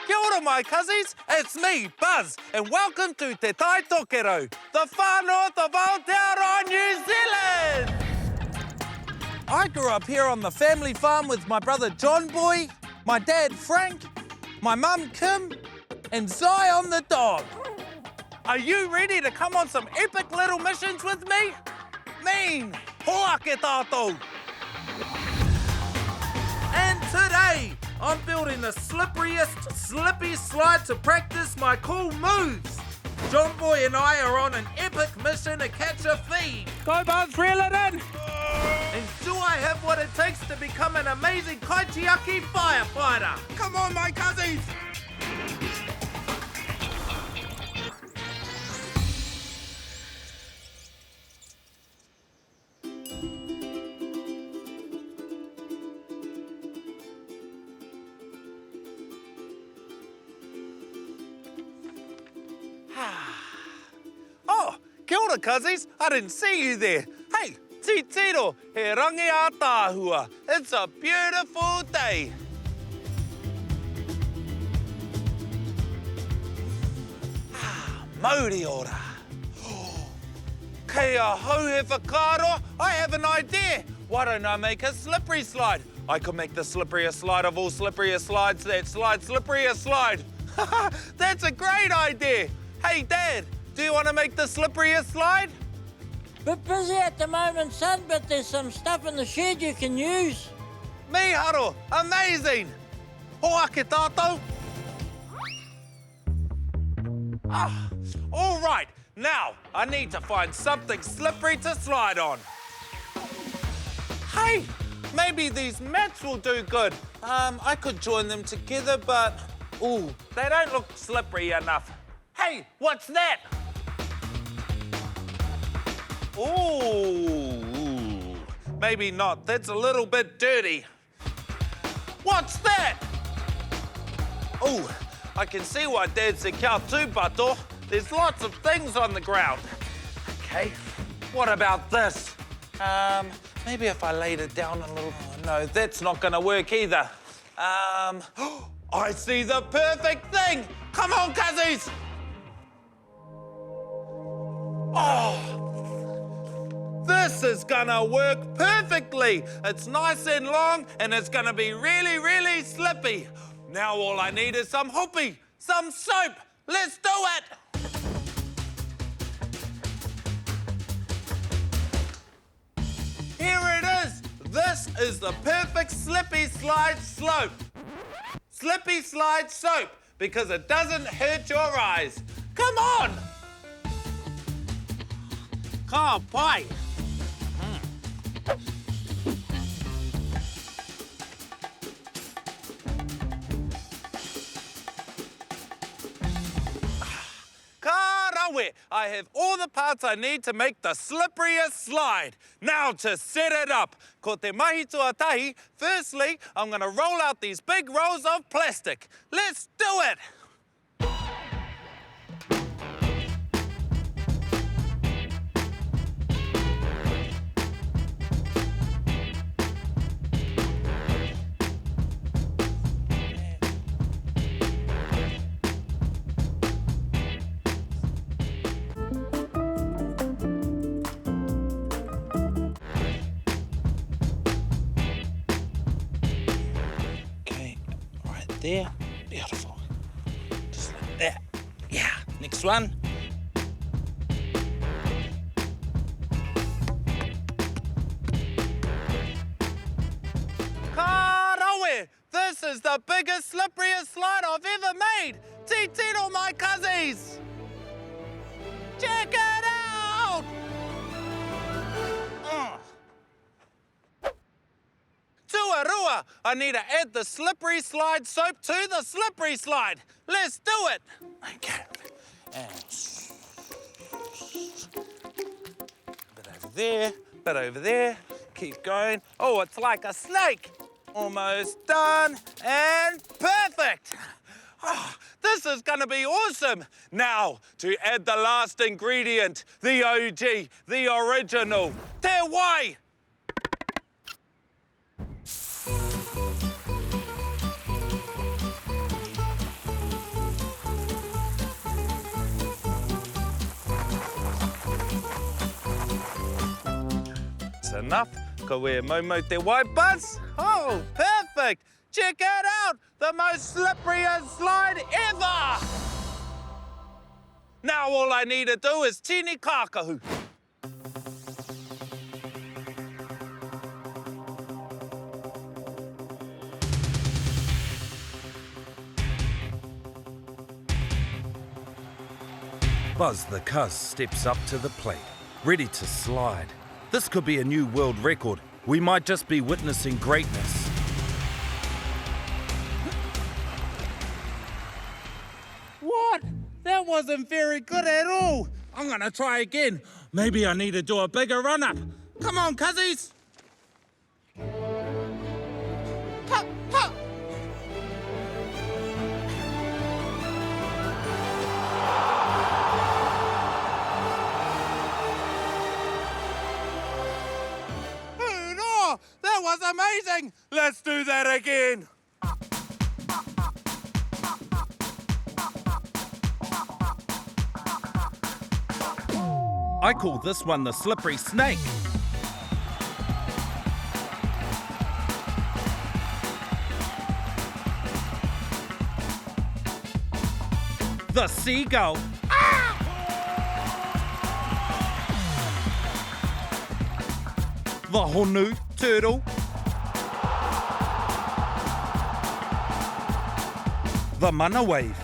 Kia ora, my cousins. It's me, Buzz, and welcome to Te Tai Tokerau, the far north of Aotearoa, New Zealand. I grew up here on the family farm with my brother John Boy, my dad Frank, my mum Kim, and Zion the dog. Are you ready to come on some epic little missions with me? Mean, hoa ke tātou. And today, I'm building the slipperiest slippy slide to practice my cool moves. John Boy and I are on an epic mission to catch a thief. Go, Buzz, reel it in! And do I have what it takes to become an amazing kaitiaki firefighter? Come on, my cousins! Oh, kia ora, cousins. I didn't see you there. Hey, titiro, he rangi a tāhua. It's a beautiful day. Mauri ora. Kei a hau he whakaaro, I have an idea. Why don't I make a slippery slide? I could make the slipperiest slide of all slipperiest slides that slide slipperiest slide. That's a great idea. Hey, Dad, do you want to make the slipperiest slide? Bit busy at the moment, son, but there's some stuff in the shed you can use. Miharo, amazing. Hoa ke tātou. Ah, all right. Now, I need to find something slippery to slide on. Hey, maybe these mats will do good. I could join them together, but... Ooh, they don't look slippery enough. Hey, what's that? Ooh, maybe not. That's a little bit dirty. What's that? Ooh, I can see why Dad said kia tūpato. There's lots of things on the ground. Okay, what about this? Maybe if I laid it down a little... Oh, no, that's not gonna work either. I see the perfect thing! Come on, cousins! Oh! This is gonna work perfectly. It's nice and long, and it's gonna be really, really slippy. Now all I need is some hoopy, some soap. Let's do it! Here it is. This is the perfect slippy slide slope. Slippy slide soap, because it doesn't hurt your eyes. Come on! Ka pai. Ka rawe. I have all the parts I need to make the slipperiest slide. Now to set it up. Ko te mahi tuatahi, firstly, I'm going to roll out these big rolls of plastic. Let's do it. There, beautiful. Just like that. Yeah, next one. Ka rawe! This is the biggest, slipperiest slide I've ever made. Titiro, my cousins! Check it out! Tuarua, I need to add the slippery slide soap to the slippery slide. Let's do it. Okay. And bit over there, bit over there. Keep going. Oh, it's like a snake. Almost done and perfect. Oh, this is going to be awesome. Now, to add the last ingredient, the OG, the original, te wai. That's enough. Ko e momo te wai, Buzz. Oh, perfect. Check it out. The most slipperiest slide ever. Now all I need to do is tini kākahu. Buzz the Cuz steps up to the plate, ready to slide. This could be a new world record. We might just be witnessing greatness. What? That wasn't very good at all. I'm gonna try again. Maybe I need to do a bigger run-up. Come on, cuzzies. Ha, ha. Oh, that was amazing. Let's do that again. I call this one the slippery snake. The seagull. The honu turtle. The mana wave.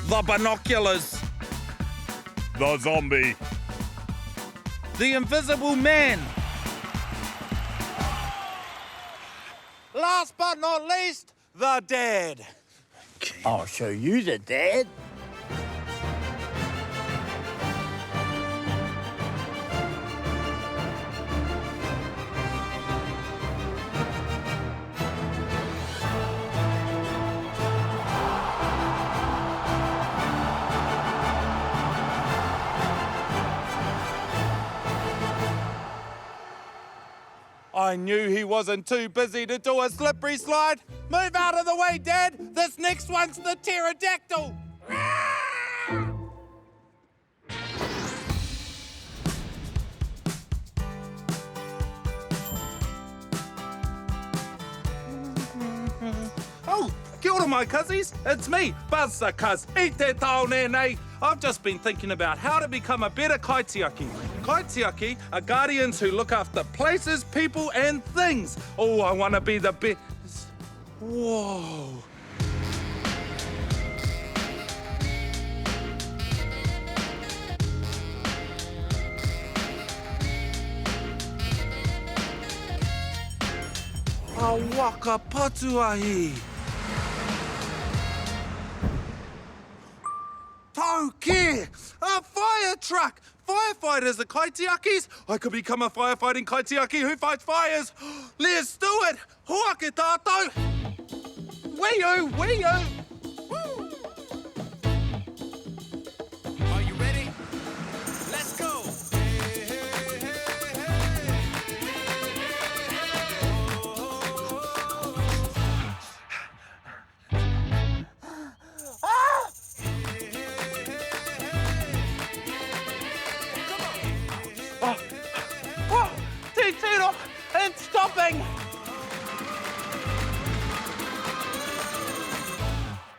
The binoculars. The zombie. The invisible man. Last but not least, the dad. I'll show you the dad. I knew he wasn't too busy to do a slippery slide. Move out of the way, Dad. This next one's the pterodactyl. Oh, kia ora, my cuzzies. It's me, Buzz the Cuz. I te tau nei. I've just been thinking about how to become a better kaitiaki. Kaitiaki are guardians who look after places, people, and things. Oh, I want to be the best. Whoa. A waka patuahi. Tauke! A fire truck! Firefighters are kaitiakis. I could become a firefighting kaitiaki who fights fires. Let's do it! Hoake tātou! Wee-oo, wee-oo! Are you ready? Let's go. Oh, Tito, it's stopping!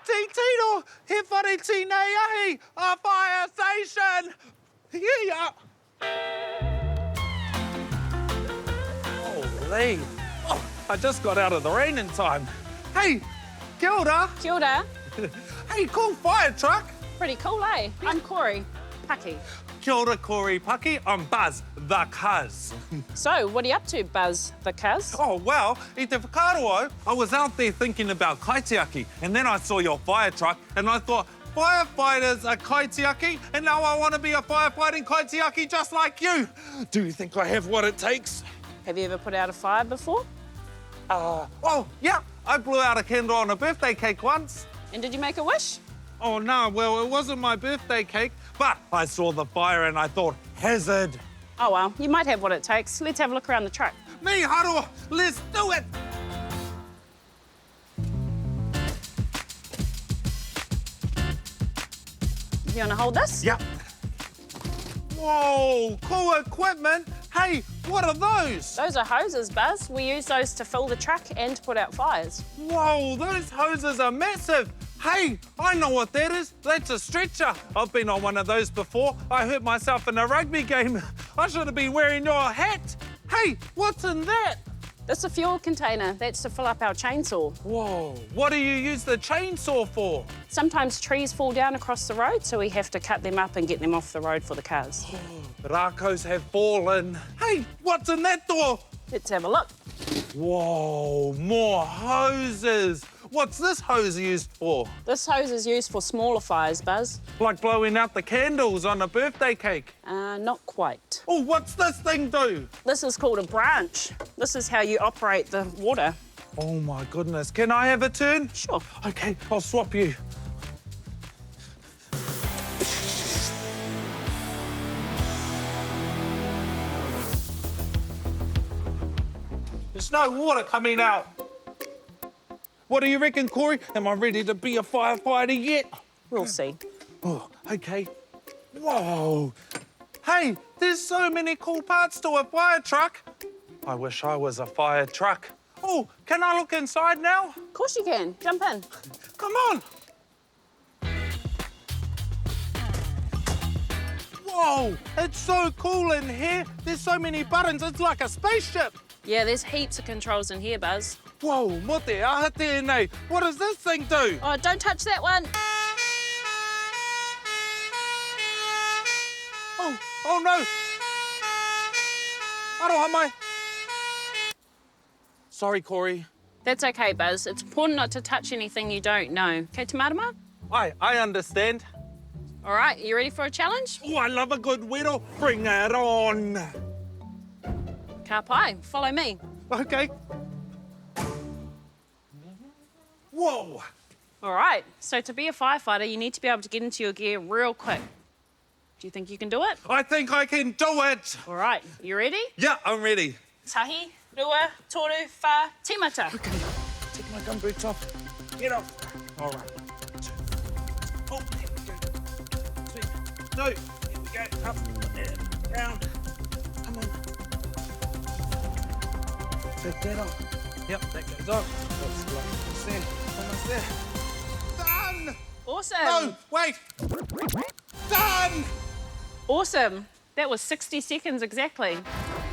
Tito, he whare nei ahi, a fire station! Yeah. Holy. Oh, I just got out of the rain in time. Hey, kia ora. Kia ora. Hey, cool fire truck. Pretty cool, eh? I'm Corey Paki. Kia ora, Corey Paki. I'm Buzz the Cuz. So, what are you up to, Buzz the Cuz? Oh, well, i te whakaroa, I was out there thinking about kaitiaki, and then I saw your fire truck, and I thought, firefighters are kaitiaki, and now I want to be a firefighting kaitiaki just like you. Do you think I have what it takes? Have you ever put out a fire before? Oh, yeah, I blew out a candle on a birthday cake once. And did you make a wish? Oh, no, well, it wasn't my birthday cake, but I saw the fire and I thought, hazard. Oh, well, you might have what it takes. Let's have a look around the truck. Me, Haroa, let's do it. You want to hold this? Yeah. Whoa, cool equipment. Hey, what are those? Those are hoses, Buzz. We use those to fill the truck and to put out fires. Whoa, those hoses are massive. Hey, I know what that is. That's a stretcher. I've been on one of those before. I hurt myself in a rugby game. I should have been wearing your hat. Hey, what's in that? That's a fuel container. That's to fill up our chainsaw. Whoa, what do you use the chainsaw for? Sometimes trees fall down across the road, so we have to cut them up and get them off the road for the cars. Racos have fallen. Hey, what's in that door? Let's have a look. Whoa, more hoses. What's this hose used for? This hose is used for smaller fires, Buzz. Like blowing out the candles on a birthday cake. Not quite. Oh, what's this thing do? This is called a branch. This is how you operate the water. Oh my goodness, can I have a turn? Sure. Okay, I'll swap you. There's no water coming out. What do you reckon, Corey? Am I ready to be a firefighter yet? We'll see. Oh, okay. Whoa. Hey, there's so many cool parts to a fire truck. I wish I was a fire truck. Oh, can I look inside now? Of course you can. Jump in. Come on. Whoa, it's so cool in here. There's so many buttons, it's like a spaceship. Yeah, there's heaps of controls in here, Buzz. Whoa, mote aha tēnei. What does this thing do? Oh, don't touch that one. Oh no. Aroha mai. Sorry, Corey. That's okay, Buzz. It's important not to touch anything you don't know. Okay, Tamarama? I understand. All right, you ready for a challenge? Oh, I love a good whittle. Bring it on. Ka pai, follow me. Okay. Whoa. All right, so to be a firefighter, you need to be able to get into your gear real quick. Do you think you can do it? I think I can do it. All right, you ready? Yeah, I'm ready. Tahi, rua, toru, wha, timata. Okay, take my gumboots off. Get off. All right. Oh, there we go. 3, 2, here we go. Up, round. Come on. Take that off. Yep, that goes off. Almost there. Almost there. Done! Awesome. No, wait. Done! Awesome. That was 60 seconds exactly.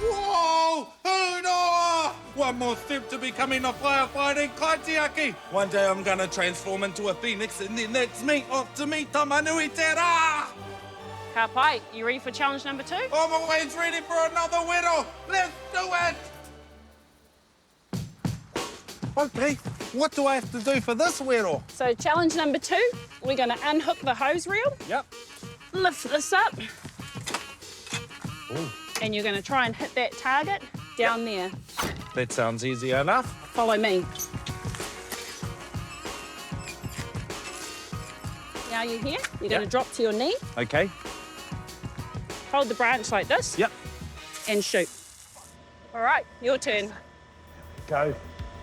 Whoa! Hoonah! One more step to becoming a firefighter in Kaitiaki. One day I'm gonna transform into a phoenix and then that's me. Off to meet Tamanui Te Rā! Ka pai, you ready for challenge number 2? I'm always ready for another whittle. Let's do it! Okay, what do I have to do for this whittle? So challenge number 2, we're going to unhook the hose reel, Yep. lift this up, Ooh. and you're going to try and hit that target down there. That sounds easy enough. Follow me. Now you're here, you're going to drop to your knee, Okay. hold the branch like this, Yep. and shoot. All right, your turn. Go.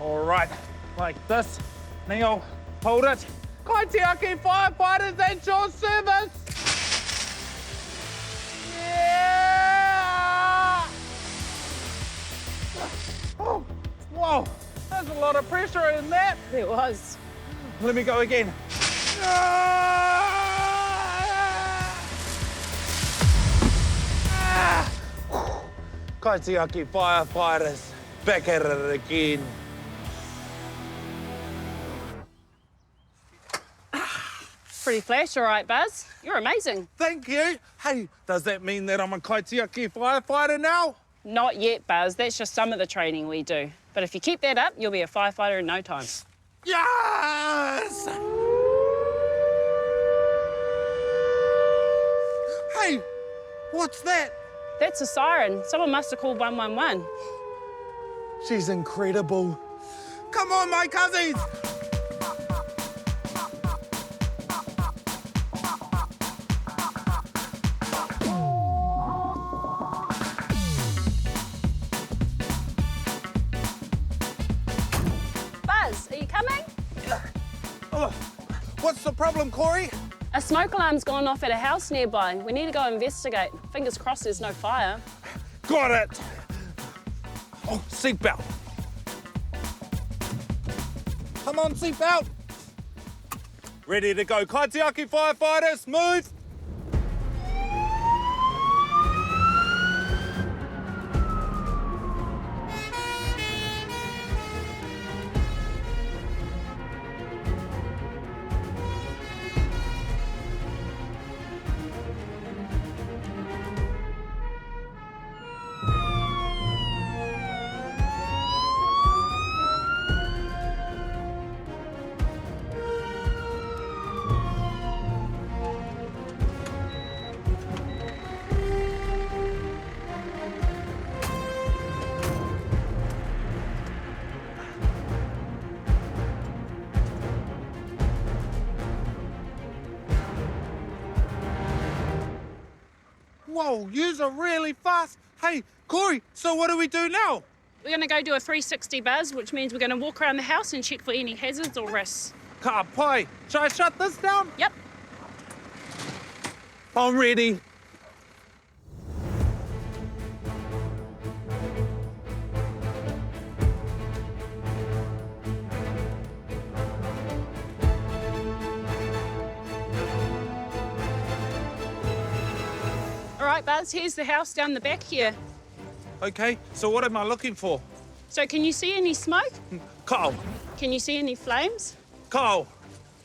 All right, like this. Neil, hold it. Kaitiaki firefighters at your service. Yeah! Oh, whoa, there's a lot of pressure in that. There was. Let me go again. Kaitiaki firefighters, back at it again. Pretty flash, all right, Buzz. You're amazing. Thank you. Hey, does that mean that I'm a Kaitiaki firefighter now? Not yet, Buzz. That's just some of the training we do. But if you keep that up, you'll be a firefighter in no time. Yes! Hey, what's that? That's a siren. Someone must have called 111. She's incredible. Come on, my cousins. Buzz, are you coming? Oh, what's the problem, Corey? A smoke alarm's gone off at a house nearby. We need to go investigate. Fingers crossed there's no fire. Got it. Oh, seatbelt. Come on, seatbelt. Ready to go, Kaitiaki firefighters, move. Whoa, yous are really fast. Hey, Corey, so what do we do now? We're going to go do a 360 buzz, which means we're going to walk around the house and check for any hazards or risks. Ka pai. Shall I shut this down? Yep. I'm ready. All right, Buzz, here's the house down the back here. Okay, so what am I looking for? So can you see any smoke? Coal. Can you see any flames? Coal.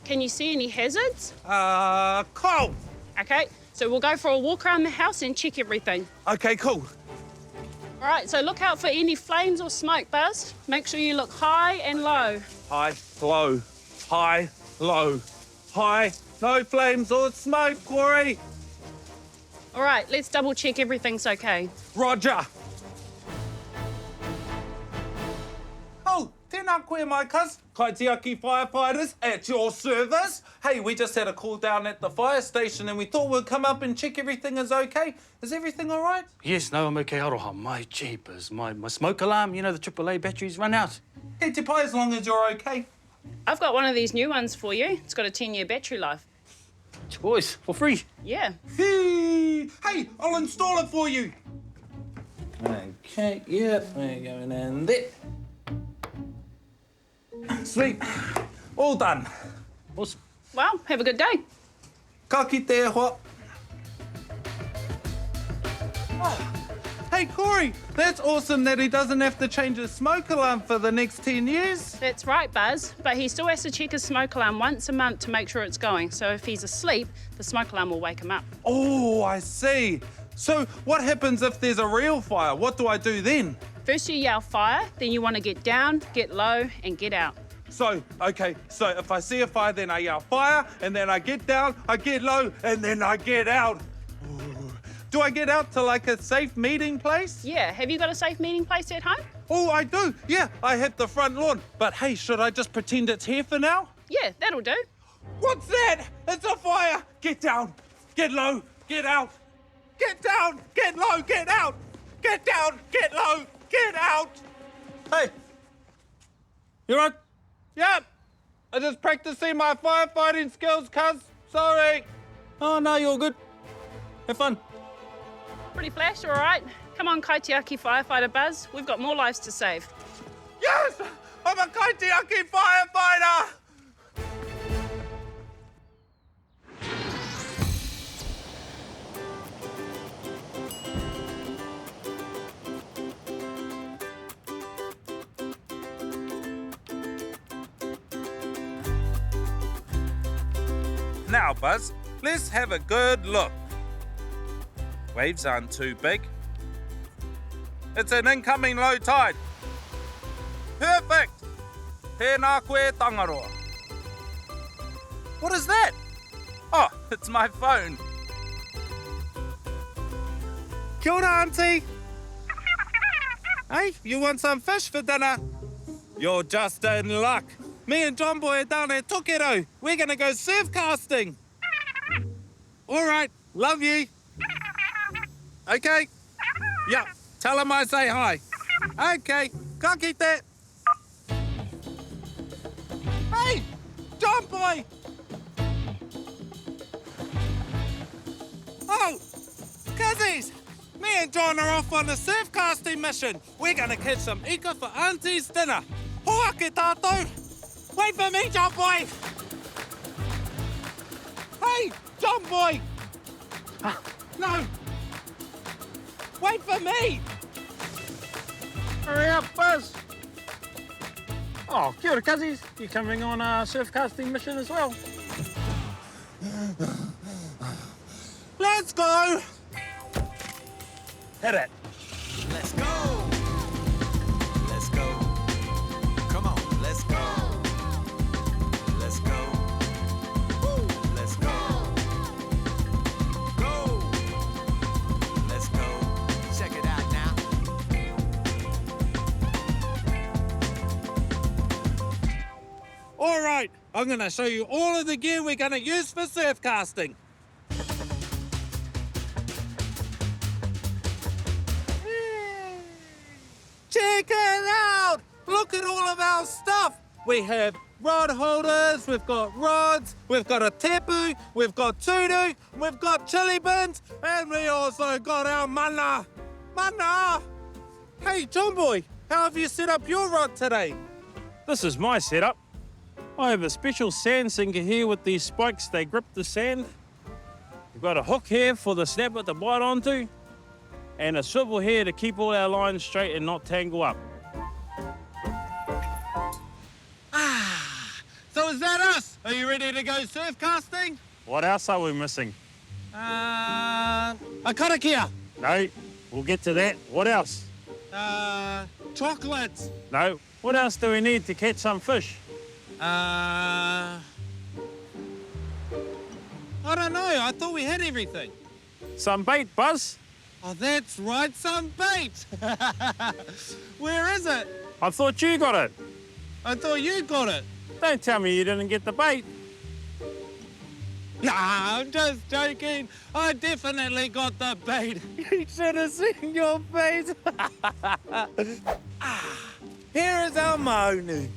Can you see any hazards? Coal. Okay, so we'll go for a walk around the house and check everything. Okay, cool. All right, so look out for any flames or smoke, Buzz. Make sure you look high and low. High, low, high, low, high. No flames or smoke, Corey. All right, let's double check everything's okay. Roger. Oh, tēnā koe mai cuz. Kaitiaki firefighters at your service. Hey, we just had a call down at the fire station and we thought we'd come up and check everything is okay. Is everything all right? Yes, no, I'm okay, Aroha. My jeepers, my smoke alarm, you know, the AAA batteries run out. Hey, te pai, as long as you're okay. I've got one of these new ones for you. It's got a 10-year battery life. Boys, for free. Yeah. Hey, I'll install it for you. Okay, yep, we're going in there. Sweet. All done. Awesome. Well, have a good day. Ka kite hoa. Oh, hey, Corey, that's awesome that he doesn't have to change his smoke alarm for the next 10 years. That's right, Buzz. But he still has to check his smoke alarm once a month to make sure it's going. So if he's asleep, the smoke alarm will wake him up. Oh, I see. So what happens if there's a real fire? What do I do then? First you yell fire, then you want to get down, get low, and get out. So if I see a fire, then I yell fire, and then I get down, I get low, and then I get out. Ooh. Do I get out to like a safe meeting place? Yeah, have you got a safe meeting place at home? Oh, I do. Yeah, I have the front lawn. But hey, should I just pretend it's here for now? Yeah, that'll do. What's that? It's a fire. Get down, get low, get out. Get down, get low, get out. Get down, get low, get out. Hey, you right? Yep. I'm just practicing my firefighting skills, cuz. Sorry. Oh, no, you're good. Have fun. Pretty flash, all right? Come on, Kaitiaki firefighter Buzz. We've got more lives to save. Yes! I'm a Kaitiaki firefighter! Now, Buzz, let's have a good look. Waves aren't too big. It's an incoming low tide. Perfect! Tēnā koe Tangaroa. What is that? Oh, it's my phone. Kia ora, Auntie. Hey, you want some fish for dinner? You're just in luck. Me and John Boy are down at Tokero. We're gonna go surf casting. All right, love you. Okay. Yeah, tell him I say hi. Okay, ka kite. Hey, John Boy. Me and John are off on a surf casting mission. We're gonna catch some ika for Auntie's dinner. Hoake tātou. Wait for me, John boy. Hey, John boy. No. Wait for me. Hurry up, Buzz. Oh, kia ora, cuzzies. You coming on a surf casting mission as well? Let's go. Hit it. Let's go. Let's go. Come on, let's go. Let's go. Woo. Let's go. Go. Let's go. Check it out now. All right, I'm going to show you all of the gear we're going to use for surf casting. Check it out! Look at all of our stuff. We have rod holders, we've got rods, we've got a tepu, we've got tutu, we've got chili bins, and we also got our mana. Mana! Hey, John boy, how have you set up your rod today? This is my setup. I have a special sand sinker here with these spikes. They grip the sand. We've got a hook here for the snapper to bite onto, and a swivel here to keep all our lines straight and not tangle up. So is that us? Are you ready to go surf casting? What else are we missing? A karakia. No, we'll get to that. What else? Chocolates. No. What else do we need to catch some fish? I don't know. I thought we had everything. Some bait, Buzz? Oh, that's right, some bait. Where is it? I thought you got it. I thought you got it. Don't tell me you didn't get the bait. Nah, I'm just joking. I definitely got the bait. You should have seen your face. Here is our maunu.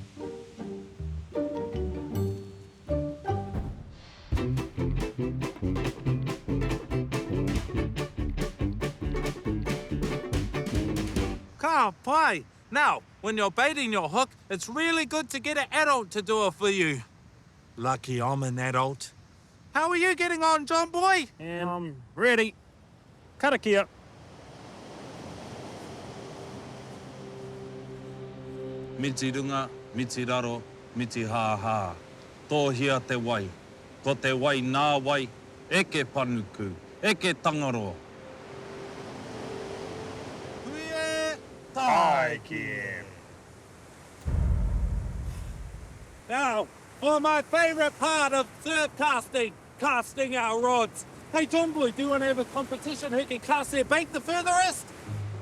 Ka pai. Now, when you're baiting your hook, it's really good to get an adult to do it for you. Lucky I'm an adult. How are you getting on, John boy? And I'm ready. Karakia. Miti runga, miti raro, miti ha. Tōhia te wai. Ko te wai nā wai, eke panuku, eke tangaro. Now, for my favourite part of surf casting, casting our rods. Hey, John boy, do you want to have a competition who can cast their bait the furthest?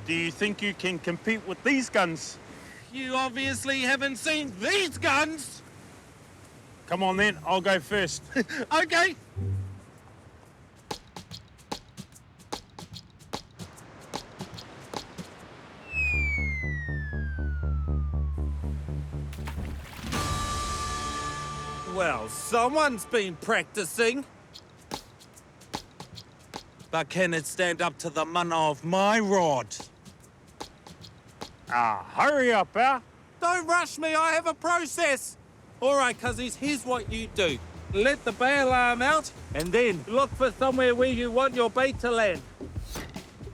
Do you think you can compete with these guns? You obviously haven't seen these guns. Come on then, I'll go first. Okay. Well, someone's been practicing. But can it stand up to the mana of my rod? Hurry up, Don't rush me, I have a process. All right, cuzzies, here's what you do. Let the bail arm out, and then look for somewhere where you want your bait to land.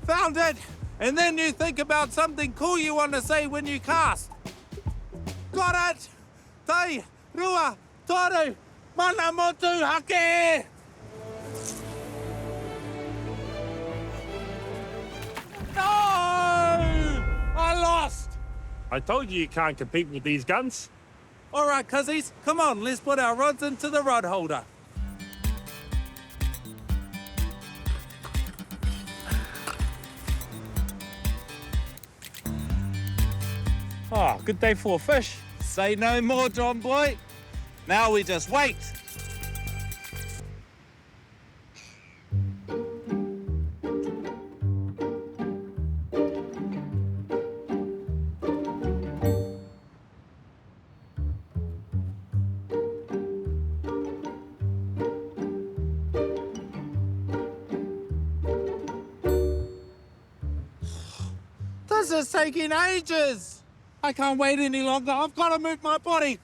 Found it! And then you think about something cool you want to say when you cast. Got it! Tai, rua, toru, mana motu hake! No! I lost! I told you can't compete with these guns. All right, cuzzies, come on, let's put our rods into the rod holder. Oh, good day for a fish. Say no more, John boy. Now we just wait. This is taking ages. I can't wait any longer. I've got to move my body.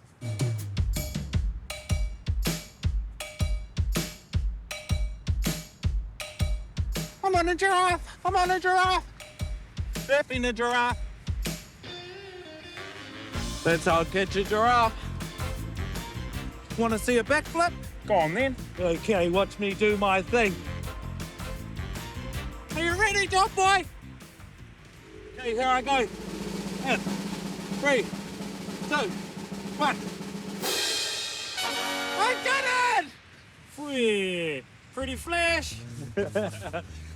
I'm on a giraffe. I'm on a giraffe. Surfing a giraffe. That's how I catch a giraffe. Want to see a backflip? Go on then. Okay, watch me do my thing. Are you ready, John boy? Okay, here I go. In. 3, 2, 1. I did it! Whee, pretty flash.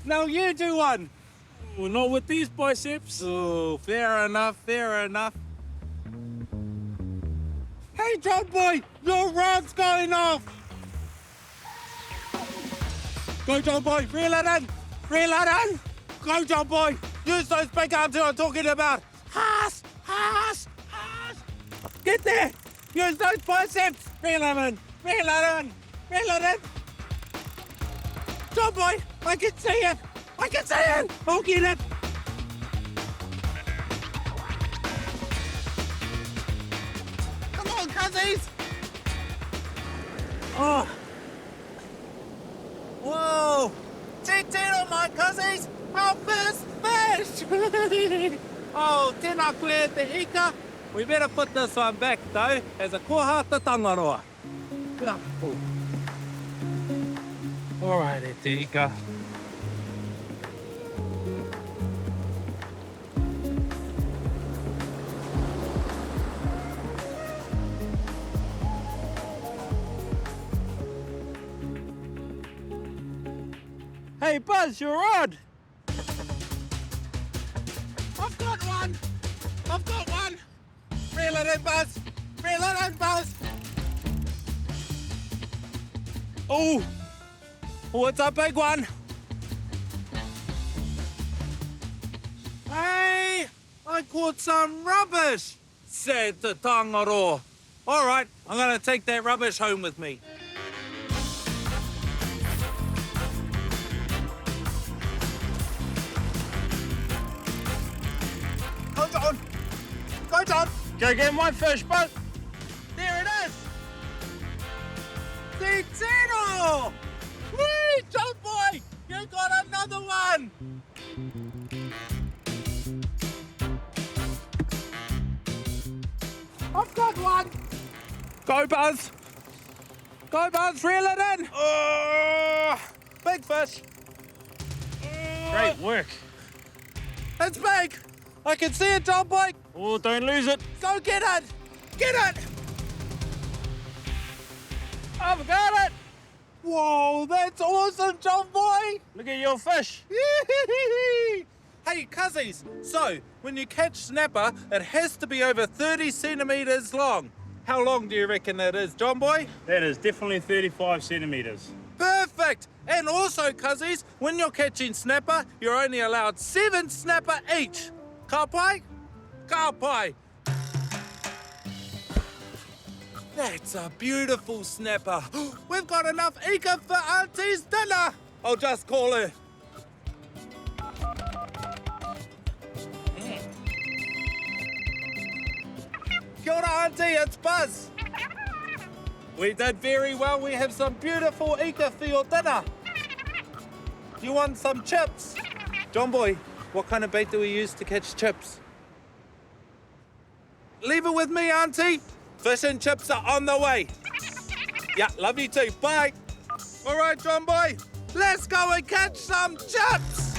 Now you do one. Well, not with these biceps. Oh, fair enough, fair enough. Hey, John boy, your rod's going off. Go, John boy, reel it in. Reel it in. Go, John boy. Use those big arms that I'm talking about. Haas, haas, haas. Get there. Use those biceps. Reel it in. Reel it in. Reel it in. John boy, I can see it. I can see it. I'll get it. Come on, cuzzies. Oh. Whoa. 10 on my cuzzies. Our first fish. Oh, tēnā koe te ika. We better put this one back, though, as a kohata tangaroa. All right, te ika. Hey, Buzz, your rod. I've got one. I've got one. Reel it in, Buzz. Reel it in, Buzz. Oh, it's a big one. Hey, I caught some rubbish, said the tangaro. All right, I'm going to take that rubbish home with me. Go, John. Go, John. Go get my fish, Buzz. There it is. The Tino. Whee, John boy. You got another one. I've got one. Go, Buzz. Go, Buzz. Reel it in. Oh, big fish. Great work. It's big. I can see it, John boy. Oh, don't lose it. Go get it. Get it. I've got it. Whoa, that's awesome, John boy. Look at your fish. Hey, cuzzies. So, when you catch snapper, it has to be over 30 centimetres long. How long do you reckon that is, John boy? That is definitely 35 centimetres. Perfect. And also, cuzzies, when you're catching snapper, you're only allowed 7 snapper each. Ka pai? Ka pai. That's a beautiful snapper. We've got enough ika for Auntie's dinner. I'll just call her. Kia ora, Auntie, it's Buzz. We did very well. We have some beautiful ika for your dinner. Do you want some chips? John boy, what kind of bait do we use to catch chips? Leave it with me, Auntie. Fish and chips are on the way. Yeah, love you too. Bye. All right, John boy, let's go and catch some chips.